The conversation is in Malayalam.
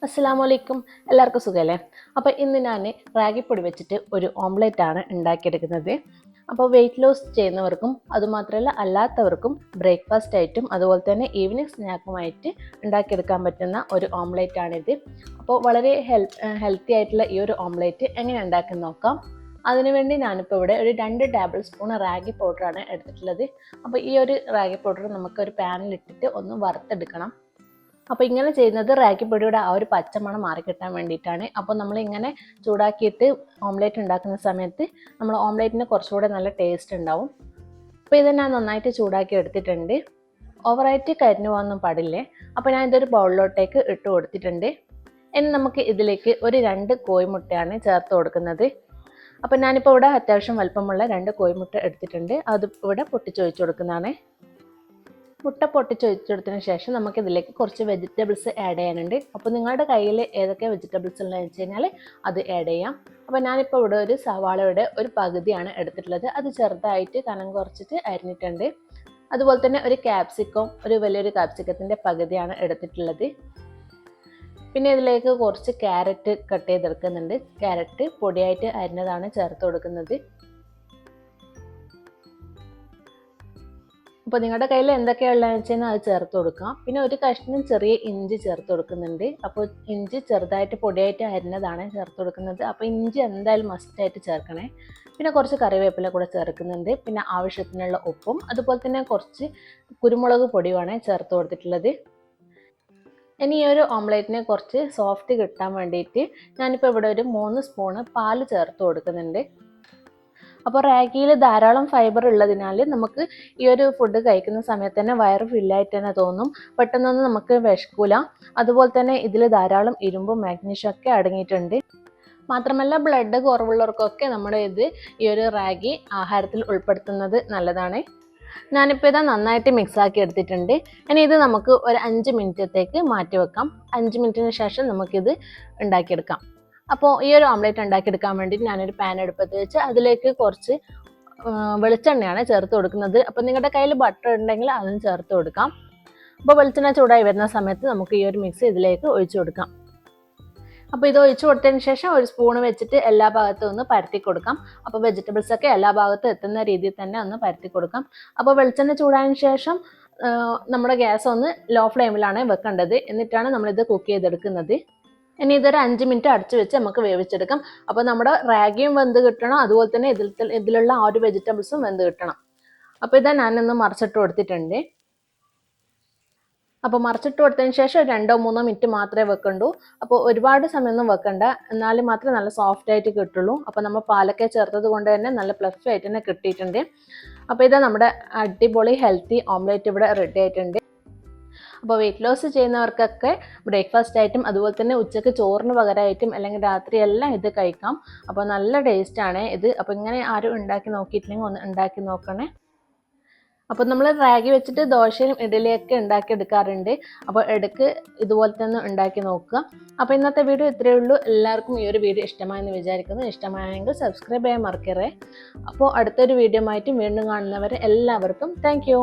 അസ്സലാമലൈക്കും, എല്ലാവർക്കും സുഖമല്ലേ? അപ്പോൾ ഇന്ന് ഞാൻ റാഗിപ്പൊടി വെച്ചിട്ട് ഒരു ഓംലെറ്റ് ആണ് ഉണ്ടാക്കിയെടുക്കുന്നത്. അപ്പോൾ വെയിറ്റ് ലോസ് ചെയ്യുന്നവർക്കും അതുമാത്രമല്ല അല്ലാത്തവർക്കും ബ്രേക്ക്ഫാസ്റ്റ് ആയിട്ടും അതുപോലെ തന്നെ ഈവനിങ് സ്നാക്കുമായിട്ട് ഉണ്ടാക്കിയെടുക്കാൻ പറ്റുന്ന ഒരു ഓംലെറ്റ് ആണിത്. അപ്പോൾ വളരെ ഹെൽത്തി ആയിട്ടുള്ള ഈ ഒരു ഓംലെറ്റ് എങ്ങനെ ഉണ്ടാക്കി നോക്കാം. അതിനുവേണ്ടി ഞാനിപ്പോൾ ഇവിടെ ഒരു 2 ടേബിൾ സ്പൂൺ റാഗി പൗഡറാണ് എടുത്തിട്ടുള്ളത്. അപ്പോൾ ഈ ഒരു റാഗി പൗഡർ നമുക്ക് ഒരു പാനിലിട്ടിട്ട് ഒന്ന് വറുത്തെടുക്കണം. അപ്പോൾ ഇങ്ങനെ ചെയ്യുന്നത് റാഗി പൊടിയുടെ ആ ഒരു പച്ചമണം മാറിക്കിട്ടാൻ വേണ്ടിയിട്ടാണ്. അപ്പോൾ നമ്മളിങ്ങനെ ചൂടാക്കിയിട്ട് ഓംലെറ്റ് ഉണ്ടാക്കുന്ന സമയത്ത് നമ്മൾ ഓംലെറ്റിന് കുറച്ചുകൂടെ നല്ല ടേസ്റ്റ് ഉണ്ടാവും. അപ്പോൾ ഇത് ഞാൻ നന്നായിട്ട് ചൂടാക്കി എടുത്തിട്ടുണ്ട്. ഓവറായിട്ട് കരിഞ്ഞു പോകാനൊന്നും പാടില്ലേ. അപ്പോൾ ഞാൻ ഇതൊരു ബൗളിലോട്ടേക്ക് ഇട്ട് കൊടുത്തിട്ടുണ്ട്. ഇനി നമുക്ക് ഇതിലേക്ക് ഒരു 2 കോഴിമുട്ടയാണ് ചേർത്ത് കൊടുക്കുന്നത്. അപ്പോൾ ഞാനിപ്പോൾ ഇവിടെ അത്യാവശ്യം വലുപ്പമുള്ള 2 കോഴിമുട്ട എടുത്തിട്ടുണ്ട്. അത് ഇവിടെ പൊട്ടിച്ചൊഴിച്ച് കൊടുക്കുന്നതാണ്. മുട്ട പൊട്ടിച്ചൊഴിച്ചെടുത്തതിന് ശേഷം നമുക്കിതിലേക്ക് കുറച്ച് വെജിറ്റബിൾസ് ആഡ് ചെയ്യാനുണ്ട്. അപ്പോൾ നിങ്ങളുടെ കയ്യിൽ ഏതൊക്കെ വെജിറ്റബിൾസ് ഉള്ളതെന്ന് വെച്ച് കഴിഞ്ഞാൽ അത് ആഡ് ചെയ്യാം. അപ്പോൾ ഞാനിപ്പോൾ ഇവിടെ ഒരു സവാളയുടെ ഒരു പകുതിയാണ് എടുത്തിട്ടുള്ളത്. അത് ചെറുതായിട്ട് കനം കുറച്ചിട്ട് അരിഞ്ഞിട്ടുണ്ട്. അതുപോലെ തന്നെ ഒരു ക്യാപ്സിക്കം, ഒരു വലിയൊരു ക്യാപ്സിക്കത്തിൻ്റെ പകുതിയാണ് എടുത്തിട്ടുള്ളത്. പിന്നെ ഇതിലേക്ക് കുറച്ച് ക്യാരറ്റ് കട്ട് ചെയ്തെടുക്കുന്നുണ്ട്. ക്യാരറ്റ് പൊടിയായിട്ട് അരിഞ്ഞതാണ് ചേർത്ത് കൊടുക്കുന്നത്. അപ്പോൾ നിങ്ങളുടെ കയ്യിൽ എന്തൊക്കെയുള്ളതെന്ന് വെച്ച് കഴിഞ്ഞാൽ അത് ചേർത്ത് കൊടുക്കാം. പിന്നെ ഒരു കഷ്ണം ചെറിയ ഇഞ്ചി ചേർത്ത് കൊടുക്കുന്നുണ്ട്. അപ്പോൾ ഇഞ്ചി ചെറുതായിട്ട് പൊടിയായിട്ട് അരിഞ്ഞതാണ് ചേർത്ത് കൊടുക്കുന്നത്. അപ്പോൾ ഇഞ്ചി എന്തായാലും മസ്റ്റായിട്ട് ചേർക്കണേ. പിന്നെ കുറച്ച് കറിവേപ്പില കൂടെ ചേർക്കുന്നുണ്ട്. പിന്നെ ആവശ്യത്തിനുള്ള ഉപ്പും അതുപോലെ തന്നെ കുറച്ച് കുരുമുളക് പൊടിയുമാണ് ചേർത്ത് കൊടുത്തിട്ടുള്ളത്. ഇനി ഈ ഒരു ഓംലെറ്റിനെ കുറച്ച് സോഫ്റ്റ് കിട്ടാൻ വേണ്ടിയിട്ട് ഞാനിപ്പോൾ ഇവിടെ ഒരു 3 സ്പൂണ് പാൽ ചേർത്ത് കൊടുക്കുന്നുണ്ട്. അപ്പോൾ റാഗിയിൽ ധാരാളം ഫൈബർ ഉള്ളതിനാൽ നമുക്ക് ഈ ഒരു ഫുഡ് കഴിക്കുന്ന സമയത്ത് തന്നെ വയറ് ഫില്ലായിട്ട് തന്നെ തോന്നും. പെട്ടെന്നൊന്നും നമുക്ക് വിശക്കൂല. അതുപോലെ തന്നെ ഇതിൽ ധാരാളം ഇരുമ്പും മാഗ്നീഷ്യം ഒക്കെ അടങ്ങിയിട്ടുണ്ട്. മാത്രമല്ല ബ്ലഡ് കുറവുള്ളവർക്കൊക്കെ നമ്മുടെ ഈ ഒരു റാഗി ആഹാരത്തിൽ ഉൾപ്പെടുത്തുന്നത് നല്ലതാണ്. ഞാനിപ്പോൾ ഇത് നന്നായിട്ട് മിക്സാക്കി എടുത്തിട്ടുണ്ട്. ഇനി ഇത് നമുക്ക് ഒരു 5 മിനിറ്റത്തേക്ക് മാറ്റി വെക്കാം. 5 മിനിറ്റിന് ശേഷം നമുക്കിത് ഉണ്ടാക്കിയെടുക്കാം. അപ്പോൾ ഈ ഒരു ഓംലെറ്റ് ഉണ്ടാക്കിയെടുക്കാൻ വേണ്ടി ഞാനൊരു പാൻ അടുപ്പത്ത് വെച്ച് അതിലേക്ക് കുറച്ച് വെളിച്ചെണ്ണയാണ് ചേർത്ത് കൊടുക്കുന്നത്. അപ്പോൾ നിങ്ങളുടെ കയ്യിൽ ബട്ടർ ഉണ്ടെങ്കിൽ അതും ചേർത്ത് കൊടുക്കാം. അപ്പോൾ വെളിച്ചെണ്ണ ചൂടായി വരുന്ന സമയത്ത് നമുക്ക് ഈ ഒരു മിക്സ് ഇതിലേക്ക് ഒഴിച്ചു കൊടുക്കാം. അപ്പോൾ ഇത് ഒഴിച്ചു കൊടുത്തതിന് ശേഷം ഒരു സ്പൂൺ വെച്ചിട്ട് എല്ലാ ഭാഗത്തും ഒന്ന് പരത്തി കൊടുക്കാം. അപ്പോൾ വെജിറ്റബിൾസ് ഒക്കെ എല്ലാ ഭാഗത്തും എത്തുന്ന രീതിയിൽ തന്നെ ഒന്ന് പരത്തി കൊടുക്കാം. അപ്പോൾ വെളിച്ചെണ്ണ ചൂടായതിന് ശേഷം നമ്മുടെ ഗ്യാസ് ഒന്ന് ലോ ഫ്ലെയിമിലാണ് വെക്കേണ്ടത്. എന്നിട്ടാണ് നമ്മളിത് കുക്ക് ചെയ്തെടുക്കുന്നത്. ഇനി ഇതൊരു 5 മിനിറ്റ് അടച്ചു വെച്ച് നമുക്ക് വേവിച്ചെടുക്കാം. അപ്പോൾ നമ്മുടെ റാഗിയും വെന്ത് കിട്ടണം, അതുപോലെ തന്നെ ഇതിലുള്ള ആ ഒരു വെജിറ്റബിൾസും വെന്ത് കിട്ടണം. അപ്പോൾ ഇതാ ഞാനൊന്ന് മറിച്ചിട്ട് കൊടുത്തിട്ടുണ്ട്. അപ്പോൾ മറിച്ചിട്ട് കൊടുത്തതിന് ശേഷം 2-3 മിനിറ്റ് മാത്രമേ വെക്കണ്ടൂ. അപ്പോൾ ഒരുപാട് സമയമൊന്നും വെക്കണ്ട, എന്നാലും മാത്രമേ നല്ല സോഫ്റ്റ് ആയിട്ട് കിട്ടുള്ളൂ. അപ്പോൾ നമ്മൾ പാലൊക്കെ ചേർത്തത് കൊണ്ട് തന്നെ നല്ല ഫ്ലഫി ആയിട്ട് തന്നെ കിട്ടിയിട്ടുണ്ട്. അപ്പോൾ ഇതാ നമ്മുടെ അടിപൊളി ഹെൽത്തി ഓംലെറ്റ് ഇവിടെ റെഡി ആയിട്ടുണ്ട്. അപ്പോൾ വെയിറ്റ് ലോസ് ചെയ്യുന്നവർക്കൊക്കെ ബ്രേക്ക്ഫാസ്റ്റ് ആയിട്ടും അതുപോലെ തന്നെ ഉച്ചയ്ക്ക് ചോറിന് പകരമായിട്ടും അല്ലെങ്കിൽ രാത്രിയെല്ലാം ഇത് കഴിക്കാം. അപ്പോൾ നല്ല ടേസ്റ്റാണ് ഇത്. അപ്പോൾ ഇങ്ങനെ ആരും ഉണ്ടാക്കി നോക്കിയിട്ടില്ലെങ്കിൽ ഒന്ന് ഉണ്ടാക്കി നോക്കണേ. അപ്പോൾ നമ്മൾ റാഗി വെച്ചിട്ട് ദോശയും ഇഡലിയൊക്കെ ഉണ്ടാക്കിയെടുക്കാറുണ്ട്. അപ്പോൾ ഇടയ്ക്ക് ഇതുപോലെ തന്നെ ഉണ്ടാക്കി നോക്കുക. അപ്പോൾ ഇന്നത്തെ വീഡിയോ ഇത്രയേ ഉള്ളൂ. എല്ലാവർക്കും ഈ ഒരു വീഡിയോ ഇഷ്ടമായെന്ന് വിചാരിക്കുന്നു. ഇഷ്ടമായെങ്കിൽ സബ്സ്ക്രൈബ് ചെയ്യാൻ മറക്കരുത്. അപ്പോൾ അടുത്തൊരു വീഡിയോ ആയിട്ട് വീണ്ടും കാണുന്നവരെ എല്ലാവർക്കും താങ്ക് യു.